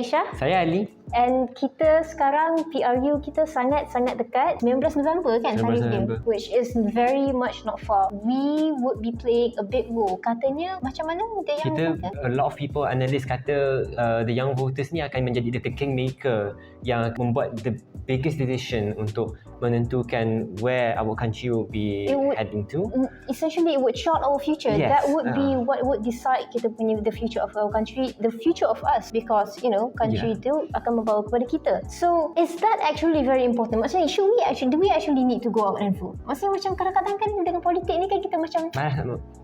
Aisyah. Saya Ali. And kita sekarang PRU kita sangat-sangat dekat 19 November kan 19 tarikh dia, November. which is very much not far. We would be playing a big role. Katanya macam mana the young Kita, voter? a lot of people, analyst kata the young voters ni akan menjadi the kingmaker yang membuat the biggest decision untuk menentukan where our country will be heading to. Essentially it would chart our future. Yes. That would be what would decide kita punya the future of our country, the future of us, because country tu akan membawa kepada kita. So is that actually very important? Maksudnya do we actually need to go out and vote? Maksudnya macam kadang-kadang kan dengan politik ni kan kita macam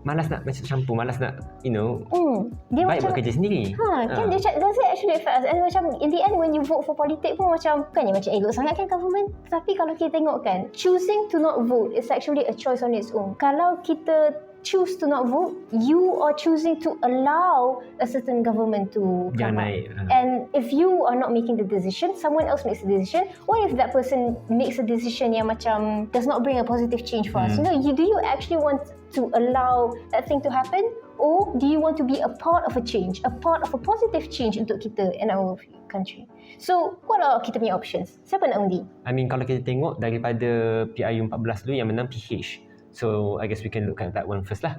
malas nak macam campur, malas nak dia baik macam bekerja sendiri. Kan dia does it actually affect us? And macam in the end when you vote for politik pun macam bukannya macam elok sangat kan government, tapi kalau kita tengok kan, choosing to not vote is actually a choice on its own. Kalau kita choose to not vote, you are choosing to allow a certain government to come up. And if you are not making the decision, someone else makes the decision. What if that person makes a decision yang macam does not bring a positive change for us? Do you actually want to allow that thing to happen? Or do you want to be a part of a change, a part of a positive change untuk kita and our country? So, what are kita punya options? Siapa nak undi? I mean, kalau kita tengok daripada PRU 14 dulu yang menang PH. So, I guess we can look at that one first lah.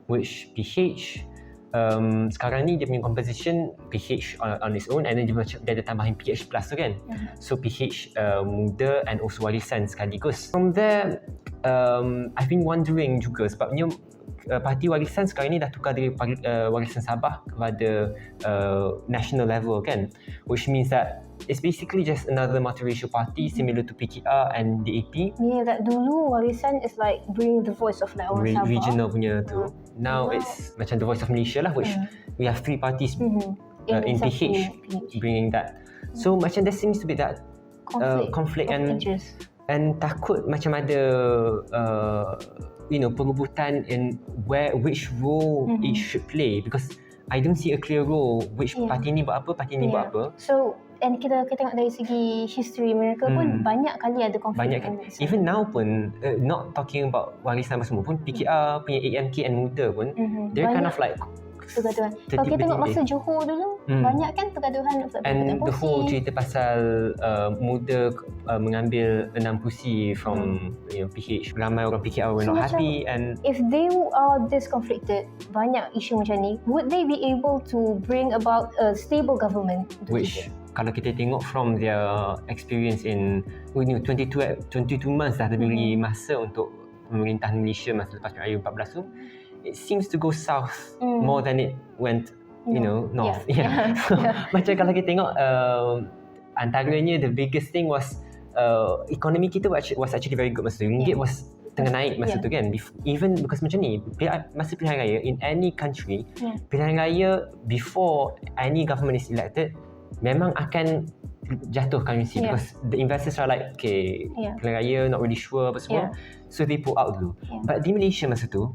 Which PH, sekarang ni dia punya composition PH on its own, and then dia ada tambahin PH plus tu kan. So, PH muda and also warisan sekaligus. From there, I've been wondering juga sebabnya parti warisan sekarang ni dah tukar dari warisan Sabah kepada national level kan, which means that it's basically just another multiracial party similar to PKR and DAP. Yeah, that dulu warisan is like bringing the voice of like orang Sabah. Regional punya tu. Now it's macam the voice of Malaysia lah, which we have 3 parties in PH bringing that. So macam there seems to be that conflict and takut macam ada perebutan in which role it should play, because I don't see a clear role which parti ni buat apa, parti ni buat apa. So and kita tengok dari segi history mereka pun banyak kali ada konflik. Banyak kan. Even now pun not talking about warisan apa semua pun, PKR punya AMK and Muda pun they're kind of like pergaduhan. Kalau kita tengok masa Johor dulu, banyak kan pergaduhan. And the whole cerita pasal Muda mengambil 6 kursi from PH. Ramai orang PKR were not happy. And if they are this conflicted, banyak isu macam ni, would they be able to bring about a stable government? Which kalau kita tengok from their experience in 22 months dah diberi masa untuk pemerintahan Malaysia masa lepas PRU 14 tu, it seems to go south more than it went north. Macam kalau kita tengok antaranya the biggest thing was ekonomi kita was actually very good masa tu. Ringgit was tengah naik masa tu kan. Even because macam ni, masa pilihan raya in any country, pilihan raya before any government is elected memang akan jatuh currency because the investors are like, okay, pilihan raya not really sure apa semua, so they pull out dulu. But di Malaysia masa tu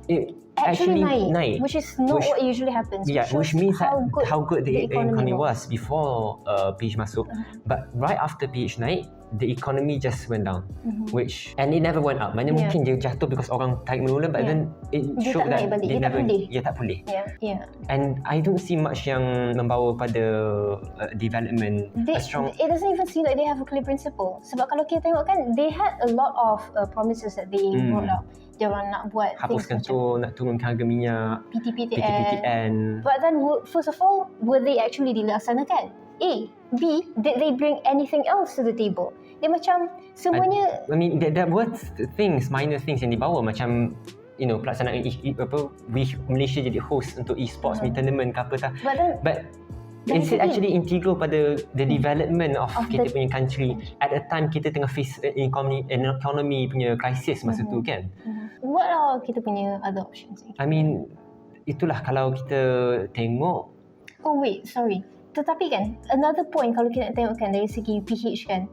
it actually naik, which is not what usually happens. Which means how good the economy was before PH masuk. But right after PH naik, the economy just went down, and it never went up. Maknanya mungkin dia jatuh because orang tarik menula, but then it showed that dia tak pulih. And And I don't see much yang membawa pada development. It doesn't even seem like they have a clear principle. Sebab kalau kita tengok kan, they had a lot of promises that they brought up. Dia orang nak buat hapuskan tu, nak turunkan harga minyak, PTPTN. But then first of all, were they actually dilaksanakan? A. B. Did they bring anything else to the table? Dia macam semuanya, I mean there were minor things yang dibawa, macam pelaksanaan Malaysia jadi host untuk e-sports tournament ke apa tak. But is it actually integral pada the development of kita punya country at a time kita tengah face economy punya crisis masa tu kan? What are kita punya other options? I mean, itulah kalau kita tengok. Oh wait, sorry. Tetapi kan, another point kalau kita nak tengokkan dari segi PH kan,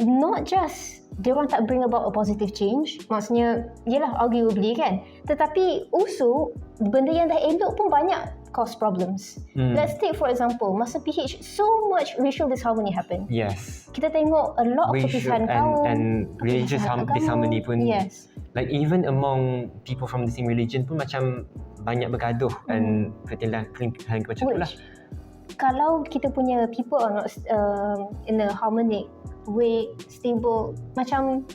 not just dia orang tak bring about a positive change, maksudnya yelah arguably kan, tetapi also benda yang dah elok pun banyak cause problems. Let's take for example, masa PH so much racial disharmony happen. Yes. Kita tengok a lot of perpisahan kaum and religious disharmony pun. Yes. Like even among people from the same religion pun macam banyak bergaduh and pertelingkahan macam tu lah. kalau kita punya people are not in a harmonic way, stable, macam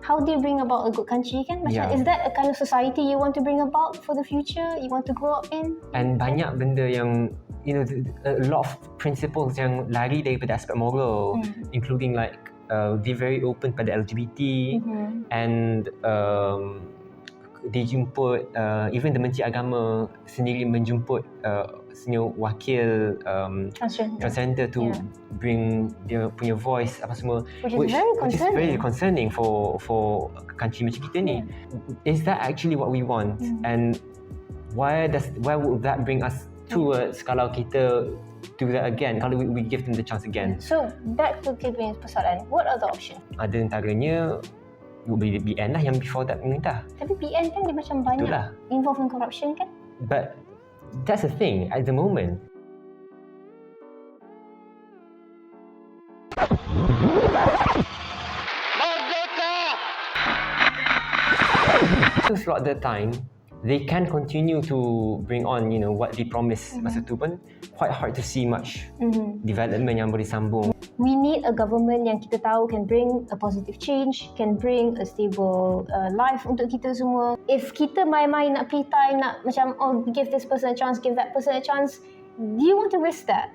how do you bring about a good country kan? Macam is that a kind of society you want to bring about for the future? You want to grow up in? And banyak benda yang a lot of principles yang lari daripada aspek moral, including like they're very open pada LGBT and dijemput even the Menteri Agama sendiri menjemput wakil transgender to bring dia punya voice apa semua, which is very concerning for country macam kita ni. Is that actually what we want? And why would that bring us towards kalau kita do that again, kalau we give them the chance again? So back to kita punya persoalan, what are the options? Ada antaranya BN lah yang before that pemerintah. Tapi BN kan dia macam banyak involved in corruption kan? But that's the thing at the moment. Merdeka! So throughout the time, they can continue to bring on, what they promised masa tu pun quite hard to see much development yang boleh sambung. We need a government yang kita tahu can bring a positive change, can bring a stable life untuk kita semua. If kita main-main nak play time, nak macam give this person a chance, give that person a chance, do you want to risk that?